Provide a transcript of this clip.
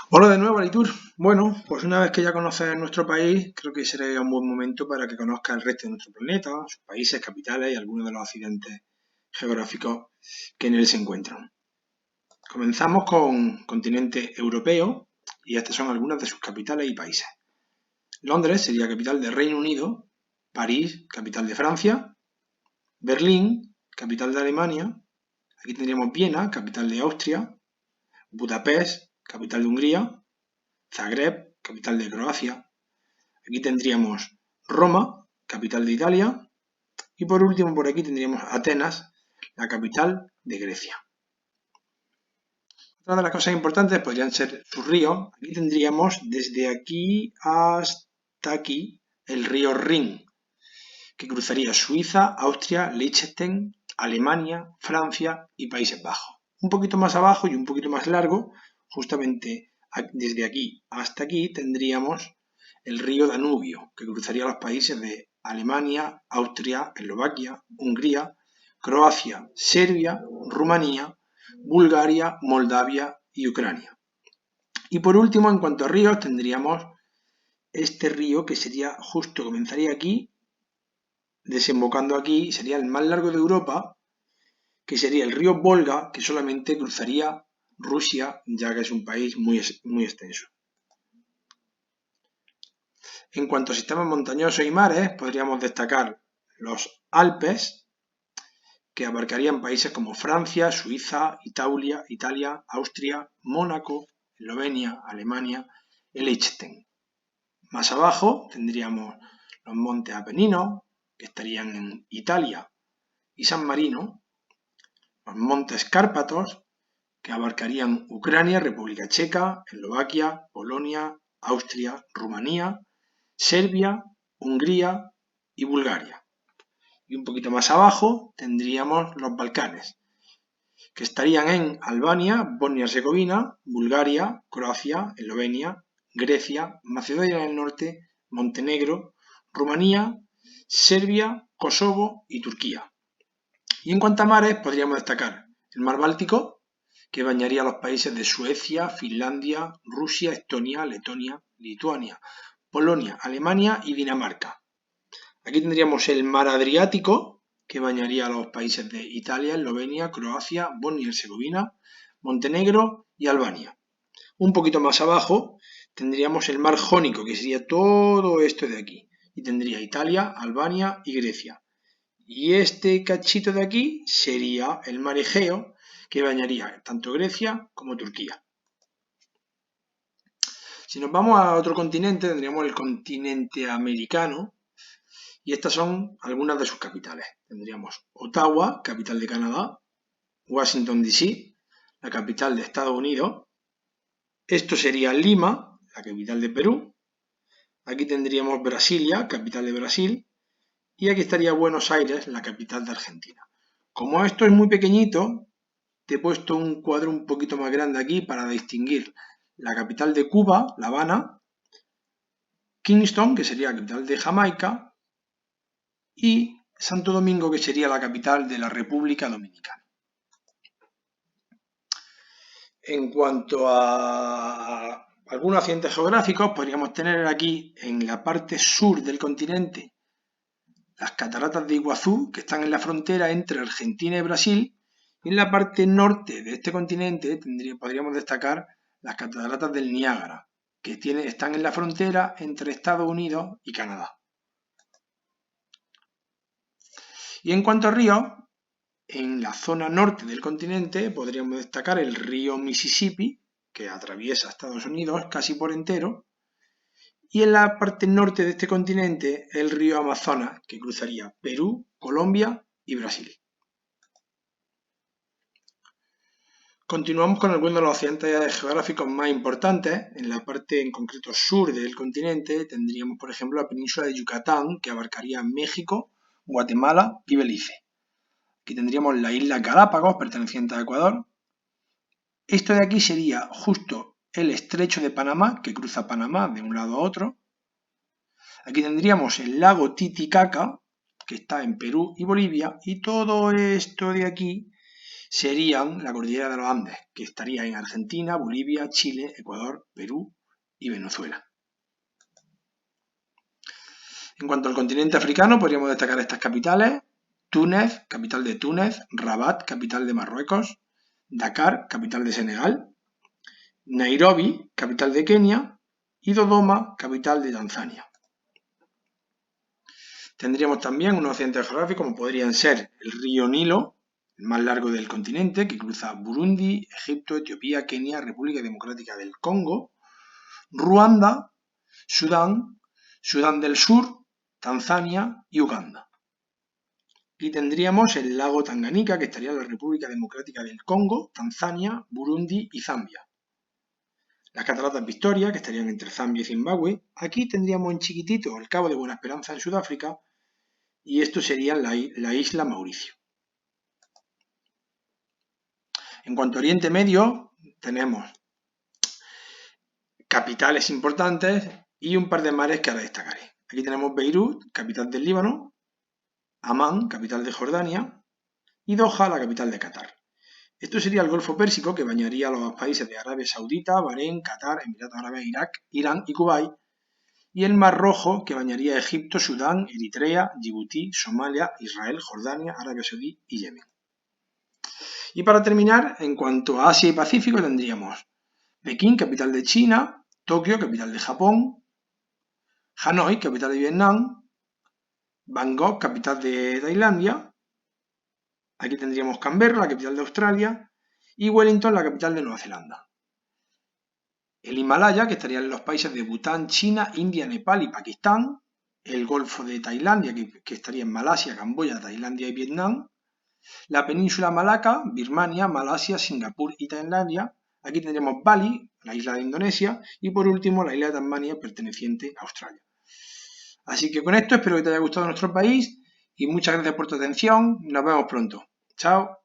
Hola de nuevo, Alitur. Bueno, pues una vez que ya conoces nuestro país, creo que será un buen momento para que conozcas el resto de nuestro planeta, sus países, capitales y algunos de los accidentes geográficos que en él se encuentran. Comenzamos con continente europeo y estas son algunas de sus capitales y países. Londres sería capital del Reino Unido, París, capital de Francia, Berlín, capital de Alemania, aquí tendríamos Viena, capital de Austria, Budapest, capital de Hungría, Zagreb, capital de Croacia. Aquí tendríamos Roma, capital de Italia, y por último por aquí tendríamos Atenas, la capital de Grecia. Otra de las cosas importantes podrían ser sus ríos. Aquí tendríamos desde aquí hasta aquí el río Rin, que cruzaría Suiza, Austria, Liechtenstein, Alemania, Francia y Países Bajos. Un poquito más abajo y un poquito más largo, justamente desde aquí hasta aquí tendríamos el río Danubio, que cruzaría los países de Alemania, Austria, Eslovaquia, Hungría, Croacia, Serbia, Rumanía, Bulgaria, Moldavia y Ucrania. Y por último, en cuanto a ríos, tendríamos este río que sería justo, comenzaría aquí, desembocando aquí, sería el más largo de Europa, que sería el río Volga, que solamente cruzaría Rusia, ya que es un país muy extenso. En cuanto a sistemas montañosos y mares, podríamos destacar los Alpes, que abarcarían países como Francia, Suiza, Italia, Austria, Mónaco, Eslovenia, Alemania y Liechtenstein. Más abajo tendríamos los montes Apeninos, que estarían en Italia y San Marino, los montes Cárpatos, que abarcarían Ucrania, República Checa, Eslovaquia, Polonia, Austria, Rumanía, Serbia, Hungría y Bulgaria. Y un poquito más abajo tendríamos los Balcanes, que estarían en Albania, Bosnia-Herzegovina, Bulgaria, Croacia, Eslovenia, Grecia, Macedonia del Norte, Montenegro, Rumanía, Serbia, Kosovo y Turquía. Y en cuanto a mares, podríamos destacar el mar Báltico, que bañaría los países de Suecia, Finlandia, Rusia, Estonia, Letonia, Lituania, Polonia, Alemania y Dinamarca. Aquí tendríamos el mar Adriático, que bañaría a los países de Italia, Eslovenia, Croacia, Bosnia y Herzegovina, Montenegro y Albania. Un poquito más abajo tendríamos el mar Jónico, que sería todo esto de aquí. Y tendría Italia, Albania y Grecia. Y este cachito de aquí sería el mar Egeo, que bañaría tanto Grecia como Turquía. Si nos vamos a otro continente, tendríamos el continente americano, y estas son algunas de sus capitales. Tendríamos Ottawa, capital de Canadá, Washington DC, la capital de Estados Unidos. Esto sería Lima, la capital de Perú. Aquí tendríamos Brasilia, capital de Brasil. Y aquí estaría Buenos Aires, la capital de Argentina. Como esto es muy pequeñito, te he puesto un cuadro un poquito más grande aquí para distinguir la capital de Cuba, La Habana, Kingston, que sería la capital de Jamaica, y Santo Domingo, que sería la capital de la República Dominicana. En cuanto a algunos accidentes geográficos, podríamos tener aquí en la parte sur del continente las cataratas de Iguazú, que están en la frontera entre Argentina y Brasil, y en la parte norte de este continente podríamos destacar las cataratas del Niágara, que están en la frontera entre Estados Unidos y Canadá. Y en cuanto a ríos, en la zona norte del continente podríamos destacar el río Mississippi, que atraviesa Estados Unidos casi por entero, y en la parte norte de este continente el río Amazonas, que cruzaría Perú, Colombia y Brasil. Continuamos con algunos de los accidentes geográficos más importantes. En la parte en concreto sur del continente tendríamos, por ejemplo, la península de Yucatán, que abarcaría México, Guatemala y Belice. Aquí tendríamos la isla Galápagos, perteneciente a Ecuador. Esto de aquí sería justo el estrecho de Panamá, que cruza Panamá de un lado a otro. Aquí tendríamos el lago Titicaca, que está en Perú y Bolivia, y todo esto de aquí serían la cordillera de los Andes, que estaría en Argentina, Bolivia, Chile, Ecuador, Perú y Venezuela. En cuanto al continente africano, podríamos destacar estas capitales: Túnez, capital de Túnez; Rabat, capital de Marruecos; Dakar, capital de Senegal; Nairobi, capital de Kenia; y Dodoma, capital de Tanzania. Tendríamos también unos accidentes geográficos como podrían ser el río Nilo, el más largo del continente, que cruza Burundi, Egipto, Etiopía, Kenia, República Democrática del Congo, Ruanda, Sudán, Sudán del Sur, Tanzania y Uganda. Y tendríamos el lago Tanganica, que estaría en la República Democrática del Congo, Tanzania, Burundi y Zambia. Las cataratas Victoria, que estarían entre Zambia y Zimbabue. Aquí tendríamos en chiquitito el Cabo de Buena Esperanza en Sudáfrica, y esto sería la isla Mauricio. En cuanto a Oriente Medio, tenemos capitales importantes y un par de mares que ahora destacaré. Aquí tenemos Beirut, capital del Líbano; Amán, capital de Jordania; y Doha, la capital de Qatar. Esto sería el Golfo Pérsico, que bañaría a los países de Arabia Saudita, Bahrein, Qatar, Emiratos Árabes, Irak, Irán y Kuwait; y el Mar Rojo, que bañaría a Egipto, Sudán, Eritrea, Djibouti, Somalia, Israel, Jordania, Arabia Saudí y Yemen. Y para terminar, en cuanto a Asia y Pacífico, tendríamos Pekín, capital de China; Tokio, capital de Japón; Hanoi, capital de Vietnam; Bangkok, capital de Tailandia. Aquí tendríamos Canberra, la capital de Australia; y Wellington, la capital de Nueva Zelanda. El Himalaya, que estaría en los países de Bután, China, India, Nepal y Pakistán; el Golfo de Tailandia, que estaría en Malasia, Camboya, Tailandia y Vietnam; la península Malaca, Birmania, Malasia, Singapur y Tailandia. Aquí tendríamos Bali, la isla de Indonesia; y por último la isla de Tasmania, perteneciente a Australia. Así que con esto espero que te haya gustado nuestro país y muchas gracias por tu atención. Nos vemos pronto. Chao.